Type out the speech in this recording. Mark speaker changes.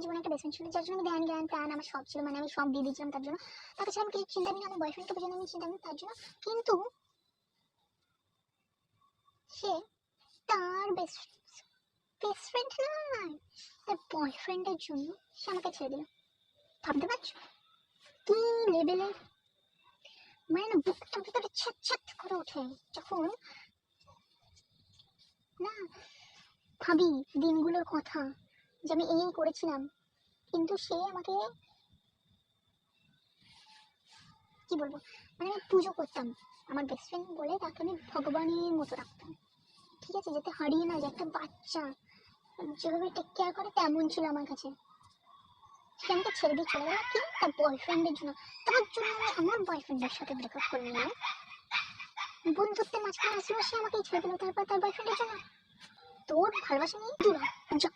Speaker 1: জীবনে একটা best friend ছিল, যার জন্য আমি ধ্যান জ্ঞান প্রাণ আমার সব ছিল, মানে আমি সব দিয়ে দিয়েছিলাম তার জন্য। তার কাছে আমি কিছু চিন্তা করি না, আমার বয়ফ্রেন্ডকে পর্যন্ত আমি চিন্তা করি তার জন্য। কিন্তু সে তার বেস্ট বেস্ট ফ্রেন্ড নয়, তার বয়ফ্রেন্ডের জন্য সে আমাকে ছেড়ে দিল। ভাবতে পারছো কি লেভেলের? মানে না বুকটা ভিতরে ছ্যাত ছ্যাত করে ওঠে যখন না ভাবি দিনগুলোর কথা, যে আমি এই করেছিলাম, কিন্তু সে আমাকে কি বলবো, মানে আমি পুজো করতাম আমার বেস্ট ফ্রেন্ড বলে, তাকে আমি ভগবানের মতো রাখতাম, ঠিক আছে, যাতে হারিয়ে না যায়। একটা বাচ্চা যেভাবে টেক কেয়ার করে তেমন ছিল আমার কাছে। সে আমাকে ছেড়ে দিয়ে চলে গেল কি তার বয়ফ্রেন্ডের জন্য। তার জন্য আমি আমার বয়ফ্রেন্ডের সাথে ব্রেকআপ করে নিলাম, বন্ধুত্বের মাঝখানে আসলেও সে আমাকে ছেড়ে দিল, তারপর তার বয়ফ্রেন্ডের জন্য। তোর ভালোবাসা নিয়ে দূর হ, যা।